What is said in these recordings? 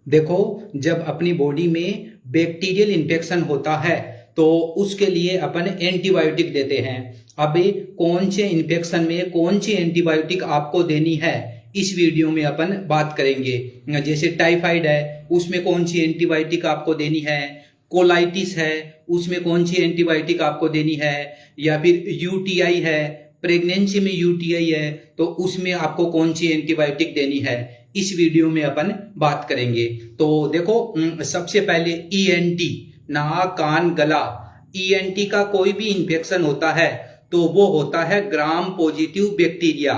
देखो, जब अपनी बॉडी में बैक्टीरियल इन्फेक्शन होता है तो उसके लिए अपन एंटीबायोटिक देते हैं। अभी कौन से इन्फेक्शन में कौन सी एंटीबायोटिक आपको देनी है, इस वीडियो में अपन बात करेंगे। जैसे टाइफाइड है, उसमें कौन सी एंटीबायोटिक आपको देनी है, कोलाइटिस है, उसमें कौन सी एंटीबायोटिक आपको देनी है, या फिर यूटीआई है, प्रेगनेंसी में यूटीआई है तो उसमें आपको कौन सी एंटीबायोटिक देनी है, इस वीडियो में अपन बात करेंगे। तो देखो, सबसे पहले ईएनटी, नाक कान गला, ईएनटी का कोई भी इंफेक्शन होता है तो वो होता है gram positive bacteria.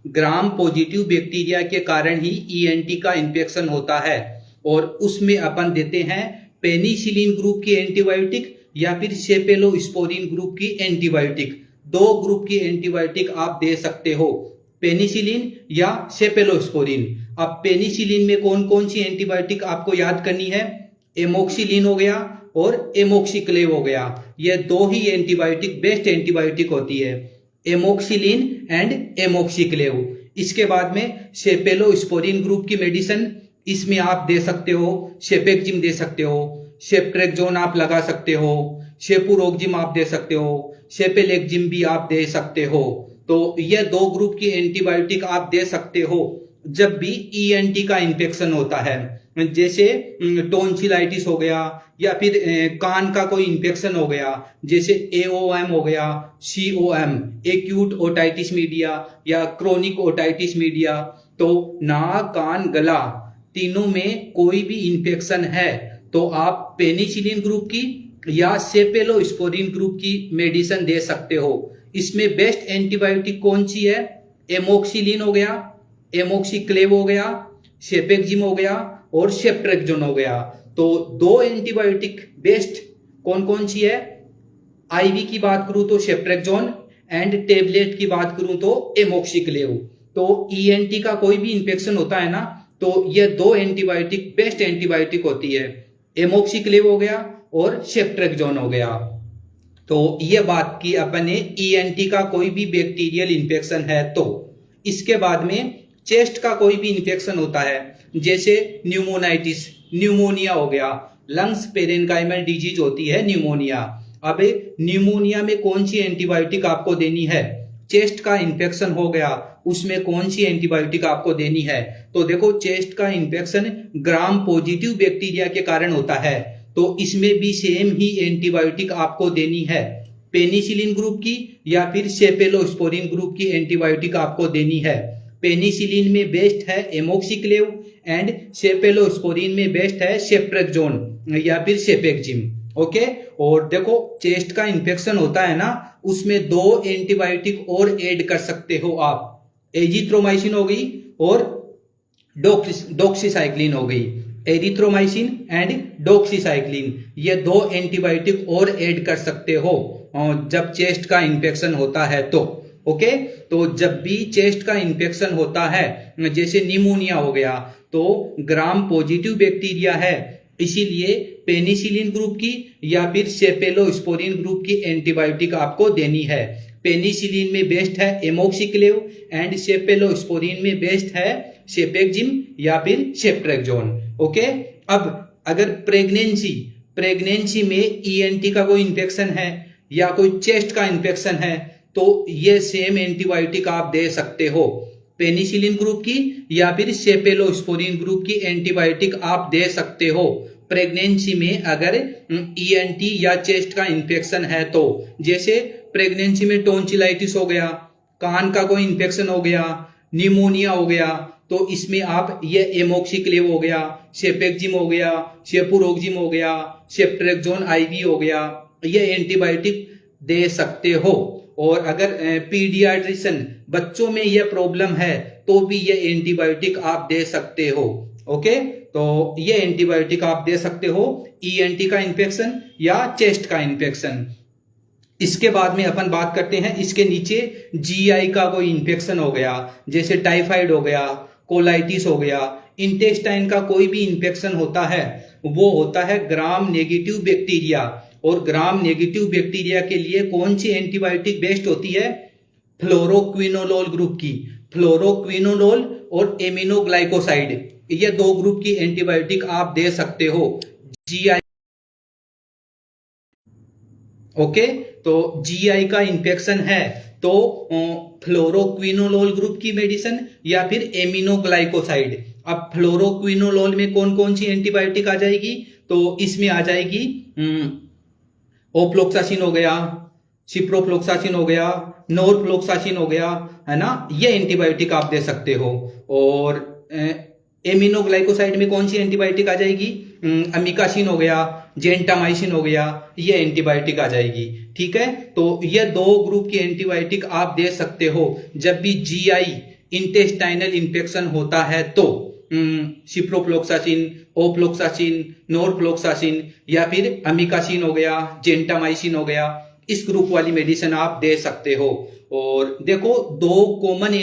Gram positive bacteria के कारण ही ईएनटी का इंफेक्शन होता है, और उसमें अपन देते हैं पेनिसिलिन ग्रुप की एंटीबायोटिक या फिर सेफेलोस्पोरिन ग्रुप की एंटीबायोटिक। दो ग्रुप की एंटीबायोटिक आप दे सकते हो, पेनिसिलिन या सेफेलोस्पोरिन। अब पेनिसिलिन में कौन कौन सी एंटीबायोटिक आपको याद करनी है, एमोक्सिलिन हो गया और एमोक्सिक्लेव हो गया। ये दो ही एंटीबायोटिक बेस्ट एंटीबायोटिक होती है, एमोक्सिलिन एंड एमोक्सिक्लेव। इसके बाद में सेफेलोस्पोरिन ग्रुप की मेडिसिन, इसमें आप दे सकते हो सेपेक्जिम दे सकते हो, सेप्ट्रेक्सोन आप लगा सकते हो, सेपुरोक्जिम आप दे सकते हो, सेपेलेक्जिम भी आप दे सकते हो। तो ये दो ग्रुप की एंटीबायोटिक आप दे सकते हो जब भी ईएनटी का इन्फेक्शन होता है। जैसे टोंसिलाइटिस हो गया, या फिर कान का कोई इन्फेक्शन हो गया, जैसे एओएम हो गया, सीओएम एक्यूट ओटाइटिस मीडिया या क्रोनिक ओटाइटिस मीडिया। तो नाक कान गला तीनों में कोई भी इन्फेक्शन है तो आप पेनिसिलिन ग्रुप की या सेफेलोस्पोरिन ग्रुप की मेडिसिन दे सकते हो। इसमें बेस्ट एंटीबायोटिक कौन सी है, एमोक्सिलिन हो गया, एमोक्सिक्लेव हो गया, सेपेक्जिम हो गया और सेप्ट्रेक्सोन हो गया। तो दो एंटीबायोटिक बेस्ट कौन कौन सी है, आईवी की बात करूं तो सेप्ट्रेक्सोन एंड टेबलेट की बात करूं तो एमोक्सिक्लेव। तो ईएनटी का कोई भी इंफेक्शन होता है ना, तो ये दो एंटीबायोटिक बेस्ट एंटीबायोटिक होती है, एमोक्सिक्लेव हो गया और सेप्ट्रेक्सोन हो गया। तो ये बात की अपन ने ईएनटी का कोई भी बैक्टीरियल इन्फेक्शन है तो। इसके बाद में चेस्ट का कोई भी इन्फेक्शन होता है, जैसे न्यूमोनाइटिस, न्यूमोनिया हो गया, लंग्स पेरेन्काइमल डिजीज होती है न्यूमोनिया। अब न्यूमोनिया में कौन सी एंटीबायोटिक आपको देनी है, चेस्ट का इन्फेक्शन हो गया उसमें कौन सी एंटीबायोटिक आपको देनी है। तो देखो, चेस्ट का इन्फेक्शन ग्राम पॉजिटिव बैक्टीरिया के कारण होता है तो इसमें भी सेम ही एंटीबायोटिक आपको देनी है, पेनिसिलिन ग्रुप की या फिर सेफेलोस्पोरिन ग्रुप की एंटीबायोटिक आपको देनी है। पेनिसिलिन में बेस्ट है एमोक्सिक्लेव एंड सेफेलोस्पोरिन में बेस्ट है सेप्ट्रेक्सोन या फिर सेपेक्जिम। ओके, और देखो चेस्ट का इन्फेक्शन होता है ना, उसमें दो एंटीबायोटिक और ऐड कर सकते हो आप, एजिथ्रोमाइसिन हो गई और डॉक्सीसाइक्लिन हो गई, एरिथ्रोमाइसिन एंड डॉक्सीसाइक्लिन। ये दो एंटीबायोटिक और ऐड कर सकते हो जब चेस्ट का इन्फेक्शन होता है तो। ओके, तो जब भी चेस्ट का इन्फेक्शन होता है, जैसे निमोनिया हो गया, तो ग्राम पॉजिटिव बैक्टीरिया है, इसीलिए पेनिसिलिन ग्रुप की या फिर सेफेलोस्पोरिन ग्रुप की एंटीबायोटिक आपको देनी है। पेनिसिलिन में बेस्ट है एमोक्सिक्लेव एंड सेफेलोस्पोरिन में बेस्ट है सेपेक्जिम या फिर सेप्ट्रेक्सोन। ओके, अब अगर प्रेगनेंसी में ईएनटी का कोई इन्फेक्शन है या कोई चेस्ट का इन्फेक्शन है तो ये सेम एंटीबायोटिक आप दे सकते हो, पेनिसिलिन ग्रुप की या फिर सेफेलोस्पोरिन ग्रुप की एंटीबायोटिक आप दे सकते हो प्रेगनेंसी में अगर ईएनटी या चेस्ट का इन्फेक्शन है तो। जैसे प्रेगनेंसी में टोंसिलाइटिस हो गया, कान का कोई इन्फेक्शन हो गया, निमोनिया हो गया, तो इसमें आप ये एमोक्सिक्लेव हो गया, सेपेक्जिम हो गया, सेपुरोक्जिम हो गया, सेप्ट्रेक्सोन आईवी हो गया, ये एंटीबायोटिक दे सकते हो। और अगर पीडियाट्रिशियन बच्चों में यह प्रॉब्लम है तो भी ये एंटीबायोटिक आप दे सकते हो। ओके, तो ये एंटीबायोटिक आप दे सकते हो ईएनटी का इन्फेक्शन या चेस्ट का इन्फेक्शन। इसके बाद में अपन बात करते हैं इसके नीचे जीआई का कोई इन्फेक्शन हो गया, जैसे टाइफाइड हो गया, कोलाइटिस हो गया, इंटेस्टाइन का कोई भी इन्फेक्शन होता है, वो होता है ग्राम नेगेटिव बैक्टीरिया। और ग्राम नेगेटिव बैक्टीरिया के लिए कौन सी एंटीबायोटिक बेस्ट होती है, फ्लोरोक्विनोलोल ग्रुप की, फ्लोरोक्विनोलोल और एमिनोग्लाइकोसाइड, ये 2 ग्रुप की एंटीबायोटिक आप दे सकते हो। जीआई, ओके, तो जीआई का इन्फेक्शन है तो फ्लोरोक्विनोलोल ग्रुप की मेडिसिन या फिर एमिनोग्लाइकोसाइड। अब फ्लोरोक्विनोलोल में कौन कौन सी एंटीबायोटिक आ जाएगी, तो इसमें आ जाएगी ओफ्लोक्सासिन हो गया, सिप्रोफ्लोक्सासिन हो गया, नोरफ्लोक्सासिन हो गया, है ना, ये एंटीबायोटिक आप दे सकते हो। और एमिनोग्लाइकोसाइड में कौन सी एंटीबायोटिक आ जाएगी, अमिकासिन हो गया, जेंटामाइसिन हो गया, ये एंटीबायोटिक आ जाएगी। ठीक है, तो ये 2 ग्रुप की एंटीबायोटिक आप दे सकते हो जब भी जीआई इंटेस्टाइनल इंफेक्शन होता है, तो सिप्रोफ्लोक्सासिन, ओफ्लोक्सासिन, नोरफ्लोक्सासिन या फिर अमिकासिन हो गया, जेंटामाइसिन हो गया, इस ग्रुप वाली मेडिसिन आप दे सकते हो। और देखो, 2 कॉमन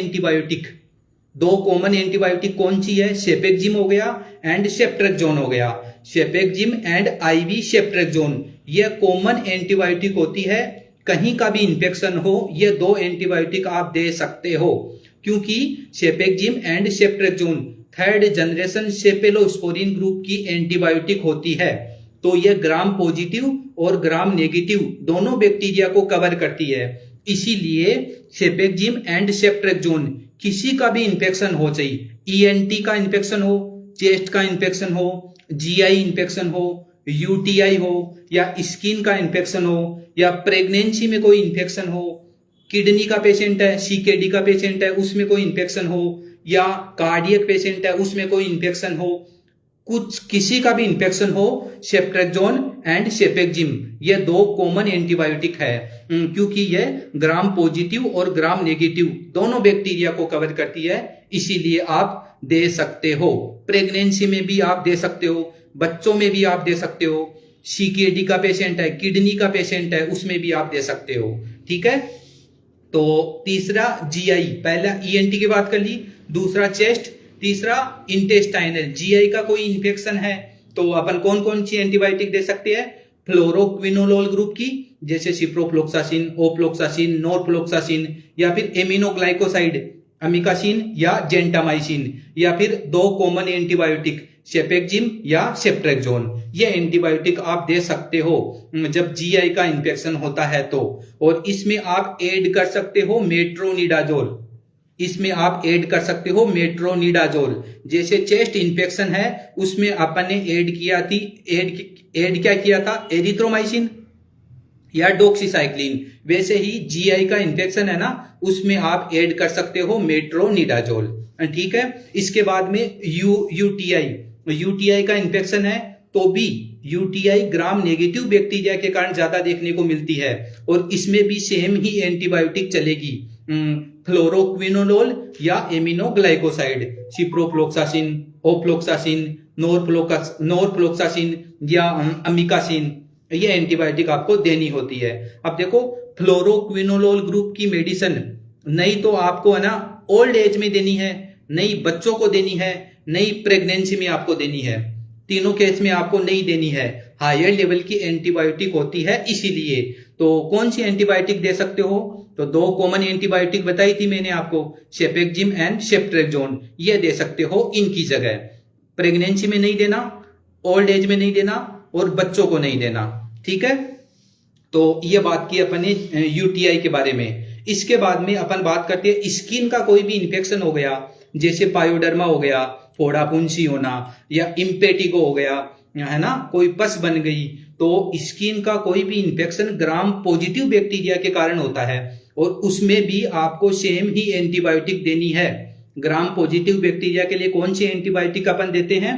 एंटीबायोटिक कौन सी है, सेपेक्जिम हो गया एंड सेप्ट्रेक्सोन हो गया। सेपेक्जिम एंड आईवी सेप्ट्रेक्सोन ये कॉमन एंटीबायोटिक होती है। कहीं का भी इंफेक्शन हो, ये 2 एंटीबायोटिक आप दे सकते हो, क्योंकि cefixime and ceftriaxone 3rd generation cephalosporin group की एंटीबायोटिक होती है। तो ये ग्राम पॉजिटिव और ग्राम नेगेटिव दोनों बैक्टीरिया को कवर करती है। इसीलिए सेपेक्जिम एंड सेप्ट्रेक्सोन किसी का भी इंफेक्शन हो, चाहिए ईएनटी का इंफेक्शन हो, चेस्ट का इंफेक्शन हो, जीआई इंफेक्शन हो, यूटीआई हो, या स्किन का इंफेक्शन हो, या प्रेगनेंसी में कोई इंफेक्शन हो, किडनी का पेशेंट है, सीकेडी का पेशेंट है, उसमें कोई इंफेक्शन हो, या कार्डियक पेशेंट है, उसमें कोई इंफेक्शन हो, कुछ किसी का भी इंफेक्शन हो, सेप्ट्रेक्सोन एंड सेपेक्जिम ये 2 कॉमन एंटीबायोटिक है, क्योंकि ये ग्राम पॉजिटिव और ग्राम नेगेटिव दोनों बैक्टीरिया को कवर करती है, इसीलिए आप दे सकते हो। प्रेगनेंसी में भी आप दे सकते हो, बच्चों में भी आप दे सकते हो, सीकेडी का पेशेंट है, किडनी का पेशेंट है, उसमें भी आप दे सकते हो। ठीक है, तो तीसरा जीआई, पहला ईएनटी की बात कर ली, दूसरा चेस्ट, तीसरा इंटेस्टाइनल। जीआई का कोई इंफेक्शन है तो अपन कौन कौन सी एंटीबायोटिक दे सकते हैं, फ्लोरोक्विनोलोल ग्रुप की, जैसे सिप्रोफ्लोक्सासिन, ओफ्लोक्सासिन, नोरफ्लोक्सासिन, या फिर एमिनोग्लाइकोसाइड, अमिकासिन या जेंटामाइसिन, या फिर 2 कॉमन एंटीबायोटिक सेपेक्जिम या सेप्ट्रेक्सोन, ये एंटीबायोटिक आप दे सकते हो जब जीआई का इंफेक्शन होता है तो। और इसमें आप ऐड कर सकते हो मेट्रोनिडाजोल, इसमें आप ऐड कर सकते हो मेट्रोनिडाजोल। जैसे चेस्ट इंफेक्शन है उसमें अपन ने ऐड क्या किया था, एरिथ्रोमाइसिन या डॉक्सीसाइक्लिन, वैसे ही जीआई का इंफेक्शन है ना, उसमें आप ऐड कर सकते हो मेट्रोनिडाजोल। ठीक है, इसके बाद में यूटीआई का इंफेक्शन है तो भी यूटीआई ग्राम नेगेटिव बैक्टीरिया के कारण ज्यादा देखने को मिलती है, और इसमें भी सेम ही एंटीबायोटिक चलेगी, फ्लोरोक्विनोलोल या एमिनोग्लाइकोसाइड, सिप्रोफ्लोक्सासिन, ओफ्लोक्सासिन, नोरफ्लोक्सासिन या अमिकासिन, ये एंटीबायोटिक आपको देनी होती है। अब देखो, फ्लोरोक्विनोलोल ग्रुप की मेडिसिन नहीं तो आपको है ना ओल्ड एज में देनी है, नहीं बच्चों को देनी है, नहीं प्रेगनेंसी में आपको देनी है, तीनों केस में आपको नहीं देनी है, हायर लेवल की एंटीबायोटिक होती है। इसीलिए तो कौन सी एंटीबायोटिक दे सकते हो, तो 2 कॉमन एंटीबायोटिक बताई थी मैंने आपको, सेपेक्जिम एंड सेप्ट्रेक्सोन, ये दे सकते हो इनकी जगह। प्रेगनेंसी में नहीं देना, ओल्ड एज में नहीं देना, और बच्चों को नहीं देना। ठीक है, तो ये बात की अपन ने यूटीआई के बारे में। इसके बाद में अपन बात करते हैं स्किन का कोई भी इंफेक्शन हो गया, जैसे पायोडर्मा हो गया, फोड़ा फुंसी होना, या इम्पेटिगो हो गया, है ना, कोई पस बन गई, तो स्किन का कोई भी इंफेक्शन ग्राम पॉजिटिव बैक्टीरिया के कारण होता है, और उसमें भी आपको सेम ही एंटीबायोटिक देनी है। ग्राम पॉजिटिव बैक्टीरिया के लिए कौन सी एंटीबायोटिक अपन देते हैं,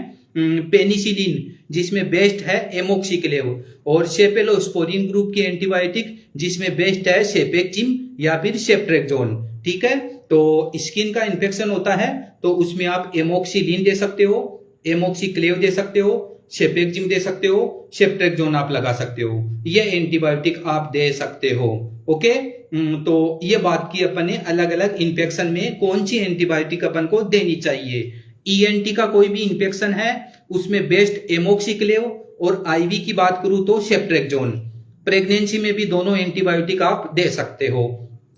पेनिसिलिन, जिसमें बेस्ट है एमोक्सिक्लेव, और सेफेलोस्पोरिन ग्रुप की एंटीबायोटिक जिसमें बेस्ट है सेपेक्जिम या फिर सेप्ट्रेक्सोन। ठीक है, तो स्किन का इन्फेक्शन होता है तो उसमें आप एमोक्सिलिन दे सकते हो, एमोक्सिक्लेव दे सकते हो, सेपेक्जिम दे सकते हो, सेप्ट्रेक्सोन आप लगा सकते हो, ये एंटीबायोटिक आप दे सकते हो। ओके, तो ये बात की अपन ने अलग अलग इन्फेक्शन में कौन सी एंटीबायोटिक अपन को देनी चाहिए। ईएनटी का कोई भी इन्फेक्शन है उसमें बेस्ट एमोक्सिक्लेव, और आईवी की बात करूं तो सेप्ट्रेक्सोन। प्रेगनेंसी में भी दोनों एंटीबायोटिक आप दे सकते हो।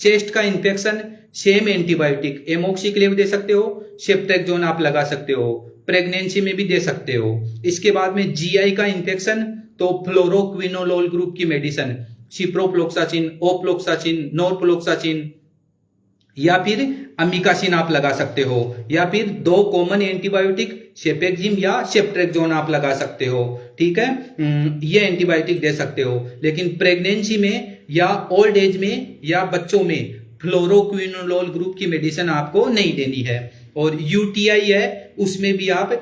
चेस्ट का इन्फेक्शन सेम एंटीबायोटिक, एमोक्सिक्लेव दे सकते हो, सेप्ट्रेक्सोन आप लगा सकते हो। प्रेगनेंसी में भी दे सकते हो। इसके बाद में जीआई का इन्फेक्शन, तो फ्लोरोक्विनोलोल ग्रुप की मेडिसिन, सिप्रोफ्लोक्सासिन, ओफ्लोक्सासिन, नॉरफ्लोक्सासिन या फिर अमीकासिन आप लगा सकते हो, या फिर 2 कॉमन एंटीबायोटिक सेपेक्जिम या सेप्ट्रेक्सोन आप लगा सकते हो। ठीक है, ये एंटीबायोटिक दे सकते हो। लेकिन प्रेगनेंसी में या ओल्ड एज में या बच्चों में फ्लोरोक्विनोलोल ग्रुप की मेडिसिन आपको नहीं देनी है। और यूटीआई है, उसमें भी आप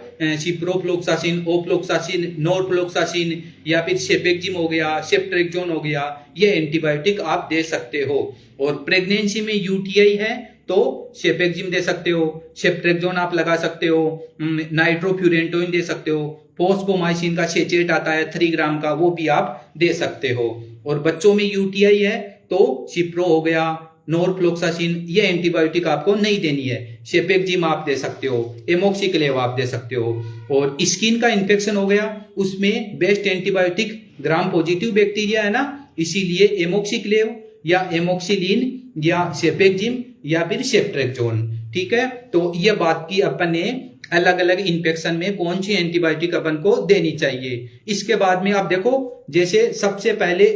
सिप्रोफ्लोक्सासिन, ओफ्लोक्सासिन, नॉरफ्लोक्सासिन या फिर सेपेक्जिम हो गया, सेप्ट्रेक्सोन हो गया, ये एंटीबायोटिक आप दे सकते हो। और प्रेगनेंसी में यूटीआई है तो सेपेक्जिम दे सकते हो, सेप्ट्रेक्सोन आप लगा सकते हो, नाइट्रोफ्यूरेंटोइन दे सकते हो, फोस्फोमाइसिन का सेचेट आता है 3 ग्राम का, वो भी आप दे सकते हो। और बच्चों में यूटीआई है तो सिप्रो हो गया, नॉरफ्लोक्सासिन, ये एंटीबायोटिक आपको नहीं देनी है। सेपेक्जिम आप दे सकते हो, एमोक्सिक्लेव आप दे सकते हो। और स्किन का इन्फेक्शन हो गया, उसमें best antibiotic gram positive bacteria है ना, इसीलिए एमोक्सिक्लेव या एमोक्सिलिन या सेपेक्जिम या फिर सेप्ट्रेक्सोन। ठीक है, तो ये बात की अपन ने अलग अलग इन्फेक्शन में कौन सी एंटीबायोटिक अपन को देनी चाहिए। इसके बाद में आप देखो, जैसे सबसे पहले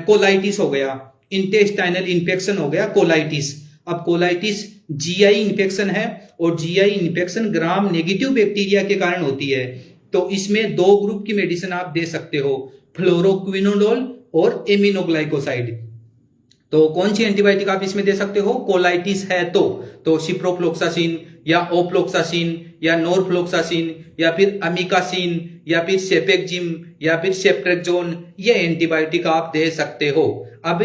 कोलाइटिस हो गया, इंटेस्टाइनल इन्फेक्शन हो गया कोलाइटिस। अब कोलाइटिस जीआई इन्फेक्शन है और GI infection gram negative bacteria के कारण होती है। तो इसमें 2 ग्रुप की मेडिसिन आप दे सकते हो, फ्लोरोक्विनोलोल और एमिनोग्लाइकोसाइड। तो कौन सी एंटीबायोटिक आप इसमें दे सकते हो? कोलाइटिस है तो सिप्रोफ्लोक्सासिन या ओफ्लोक्सासिन या नॉरफ्लोक्सासिन या फिर अमीकासिन या फिर सेपेक्जिम या फिर सेप्ट्रेक्सोन, ये एंटीबायोटिक आप दे सकते हो। अब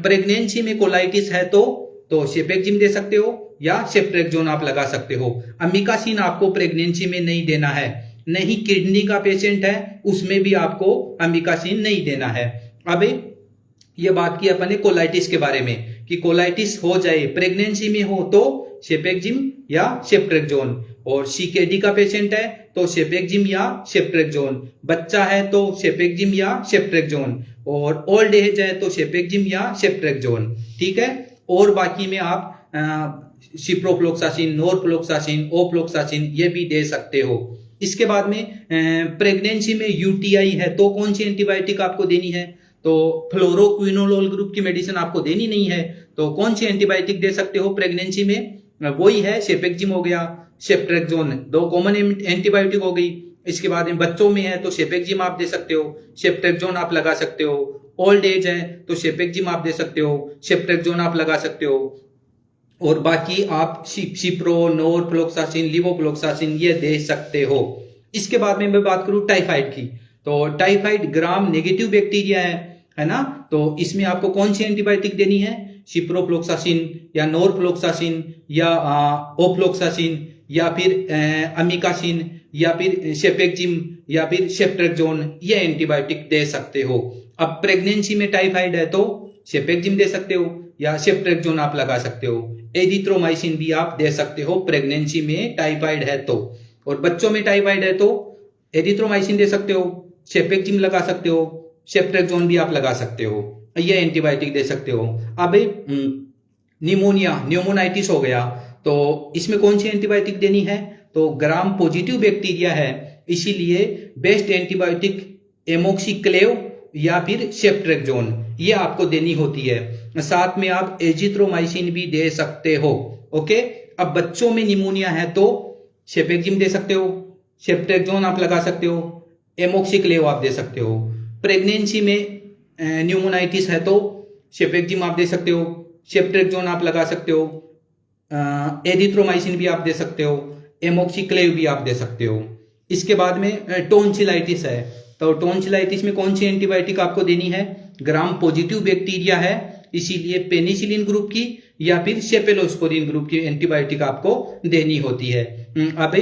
प्रेगनेंसी में कोलाइटिस है तो सेपेक्जिम दे सकते हो या सेप्ट्रेक्सोन आप लगा सकते हो। अमीकासिन आपको प्रेगनेंसी में नहीं देना है। नहीं, किडनी का पेशेंट है उसमें भी आपको अमीकासिन नहीं देना है। अब ये बात की अपन ने कोलाइटिस के बारे में कि कोलाइटिस हो जाए प्रेगनेंसी में हो तो सेपेक्जिम या सेप्ट्रेक्सोन, और सीकेडी का पेशेंट है तो सेपेक्जिम या सेप्ट्रेक्सोन, बच्चा है तो सेपेक्जिम या सेप्ट्रेक्सोन, और ओल्ड एज है तो सेपेक्जिम या सेप्ट्रेक्सोन। ठीक है, और बाकी में आप सिप्रोफ्लोक्सासिन, नॉरफ्लोक्सासिन, ओफ्लोक्सासिन ये भी दे सकते हो। इसके बाद में प्रेगनेंसी में यूटीआई है तो कौन सी एंटीबायोटिक आपको देनी है? तो फ्लोरोक्विनोलोल ग्रुप की मेडिसिन आपको देनी नहीं है। तो कौन सी एंटीबायोटिक दे सकते हो प्रेगनेंसी में? वही है, सेपेक्जिम हो गया, सेप्ट्रेक्सोन, 2 कॉमन एंटीबायोटिक हो गई। इसके बाद में बच्चों में है तो सेपेक्जिम आप दे सकते हो, सेप्ट्रेक्सोन आप लगा सकते हो। ओल्ड एज है तो सेपेक्जिम आप दे सकते हो, सेप्ट्रेक्सोन आप लगा सकते हो। और बाकी आप सिप्रो, नॉरफ्लोक्सासिन, लिवोफ्लोक्सासिन ये दे सकते हो। इसके बाद में मैं बात करूं टाइफाइड की, तो टाइफाइड ग्राम नेगेटिव बैक्टीरिया है ना, तो इसमें आपको कौन सी एंटीबायोटिक देनी है? सिप्रोफ्लोक्सासिन या नॉरफ्लोक्सासिन या ओफ्लोक्सासिन या फिर अमीकासिन या फिर सेपेक्जिम या फिर सेप्ट्रेक्सोन, ये एंटीबायोटिक दे सकते हो। अब प्रेगनेंसी में टाइफाइड है तो सेपेक्जिम दे सकते हो या सेप्ट्रेक्सोन आप लगा सकते हो। एजिथ्रोमाइसिन भी आप दे सकते हो प्रेगनेंसी में टाइफाइड है तो। और बच्चों में टाइफाइड है तो एरिथ्रोमाइसिन दे सकते हो, सेपेक्जिम लगा सकते हो, सेप्ट्रेक्सोन भी आप लगा सकते हो, ये एंटीबायोटिक दे सकते हो। अब निमोनिया, न्यूमोनाइटिस हो गया तो इसमें कौन सी एंटीबायोटिक देनी है? तो ग्राम पॉजिटिव बैक्टीरिया है, इसीलिए बेस्ट एंटीबायोटिक एमोक्सिक्लेव या फिर सेप्ट्रेक्सोन ये आपको देनी होती है। साथ में आप एजिथ्रोमाइसिन भी दे सकते हो। ओके, अब बच्चों में निमोनिया है तो सेपेक्जिम दे सकते हो, सेप्ट्रेक्सोन आप लगा सकते हो, एमोक्सिक्लेव आप दे सकते हो। प्रेगनेंसी में न्यूमोनाइटिस है तो सेपेक्जिम आप दे सकते हो, सेप्ट्रेक्सोन आप लगा सकते हो, एरिथ्रोमाइसिन भी आप दे सकते हो, एमोक्सिक्लेव भी आप दे सकते हो। इसके बाद में टोंसिलाइटिस है तो टोंसिलाइटिस में कौन सी एंटीबायोटिक आपको देनी है? ग्राम पॉजिटिव बैक्टीरिया है, इसीलिए पेनिसिलिन ग्रुप की या फिर सेफेलोस्पोरिन ग्रुप की एंटीबायोटिक आपको देनी होती है। अब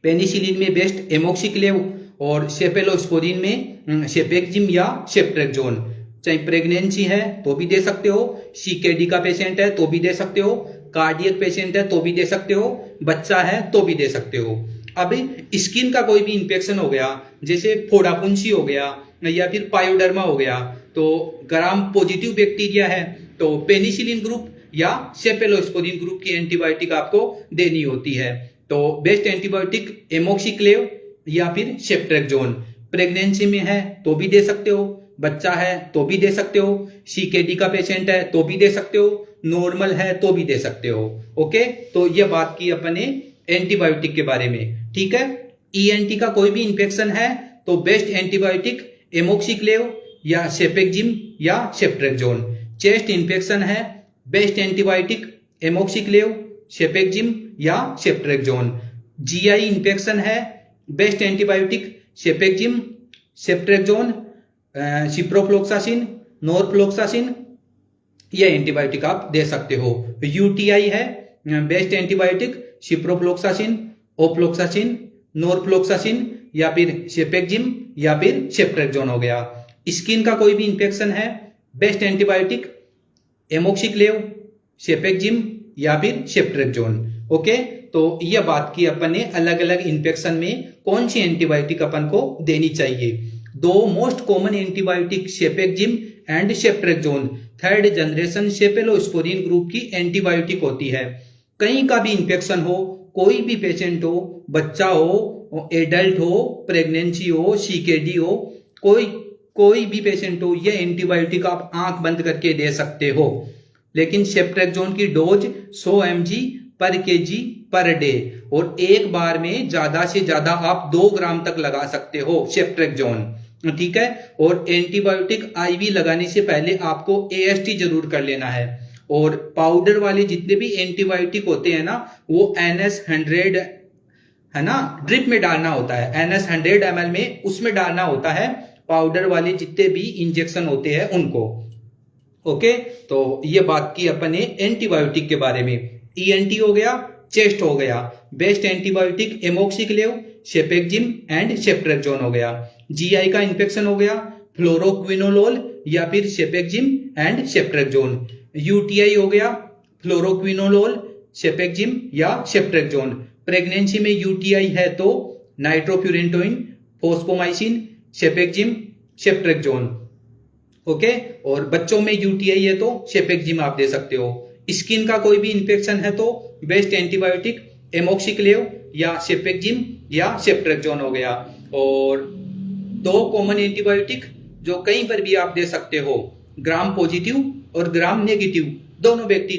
पेनिसिलिन में बेस्ट एमोक्सिक्लेव और सेफेलोस्पोरिन में सेपेक्जिम या सेप्ट्रेक्सोन। चाहे प्रेगनेंसी है तो भी दे सकते हो, सीकेडी का पेशेंट है तो भी दे सकते हो, कार्डियक पेशेंट है तो भी दे सकते हो, बच्चा है तो भी दे सकते हो। अब स्किन का कोई भी इंफेक्शन हो गया, जैसे फोड़ापुंसी हो गया या फिर पायोडर्मा हो गया, तो ग्राम पॉजिटिव बैक्टीरिया है तो पेनिसिलिन ग्रुप या सेफेलोस्पोरिन ग्रुप की एंटीबायोटिक आपको देनी होती है। तो बेस्ट एंटीबायोटिक एमोक्सिक्लेव या फिर सेफ्ट्रेक्सोन। प्रेगनेंसी में है तो भी दे सकते हो, बच्चा है तो भी दे सकते हो, सीकेडी का पेशेंट है तो भी दे सकते हो, नॉर्मल है तो भी दे सकते हो। ओके, तो ये बात की अपने एंटीबायोटिक के बारे में। ठीक है, ईएनटी का कोई भी इंफेक्शन है तो बेस्ट एंटीबायोटिक एमोक्सिक्लेव या सेपेक्जिम या सेफ्ट्रेक्सोन। चेस्ट इंफेक्शन है, बेस्ट एंटीबायोटिक एमोक्सिक्लेव, सेपेक्जिम या सेफ्ट्रेक्सोन। जीआई इंफेक्शन है, बेस्ट एंटीबायोटिक सेपेक्जिम, सेफ्ट्रेक्सोन, सिप्रोफ्लोक्सासिन, नॉरफ्लोक्सासिन, ये एंटीबायोटिक आप दे सकते हो। यूटीआई है, best antibiotic ciprofloxacin, ofloxacin, norfloxacin या फिर सेपेक्जिम या फिर सेफ्ट्रेक्सोन हो गया। स्किन का कोई भी इंफेक्शन है, बेस्ट एंटीबायोटिक एमोक्सिक्लेव, सेपेक्जिम या फिर सेफ्ट्रेक्सोन। ओके, तो यह बात की अपन ने अलग अलग इंफेक्शन में कौन सी एंटीबायोटिक अपन को देनी चाहिए। दो most common antibiotic cefixime and ceftriaxone third generation cephalosporin group की एंटीबायोटिक होती है। कहीं का भी इंफेक्शन हो, कोई भी पेशेंट हो, बच्चा हो, एडल्ट हो, प्रेगनेंसी हो, सीकेडी हो, कोई भी पेशेंट हो, यह एंटीबायोटिक आप आंख बंद करके दे सकते हो। लेकिन सेफ्ट्रेक्सोन की डोज 100 mg पर केजी पर डे और एक बार में ज्यादा से ज्यादा आप 2 ग्राम तक लगा सकते हो सेफ्ट्रेक्सोन। ठीक है, और एंटीबायोटिक आईवी लगाने से पहले आपको एएसटी जरूर कर लेना है। और पाउडर वाले जितने भी एंटीबायोटिक होते हैं ना, वो NS100 है ना, ड्रिप में डालना होता है, NS100 ml में उसमें डालना होता है। पाउडर वाले जितने भी इंजेक्शन होते हैं उनको। ओके, तो ये बात की अपन ने एंटीबायोटिक के बारे में। ईएनटी हो गया, चेस्ट हो गया, बेस्ट एंटीबायोटिक एमोक्सिक्लेव, सेपेक्जिम एंड सेफ्ट्रेक्सोन हो गया। जीआई का इंफेक्शन हो गया, फ्लोरोक्विनोलोल या फिर सेपेक्जिम एंड सेफ्ट्रेक्सोन। यूटीआई हो गया, फ्लोरोक्विनोलोल, सेपेक्जिम या सेफ्ट्रेक्सोन। प्रेगनेंसी में यूटीआई है तो नाइट्रोफ्यूरेंटोइन, फोस्फोमाइसिन, सेपेक्जिम, सेफ्ट्रेक्सोन। ओके, और बच्चों में यूटीआई है तो सेपेक्जिम आप दे सकते हो। स्किन का कोई भी इंफेक्शन है तो बेस्ट एंटीबायोटिक एमोक्सिक्लेव या सेपेक्जिम या सेफ्ट्रेक्सोन हो गया। और 2 कॉमन एंटीबायोटिक जो कहीं पर भी आप दे सकते हो, ग्राम पॉजिटिव और ग्राम नेगेटिव, दोनों बैक्टीरिया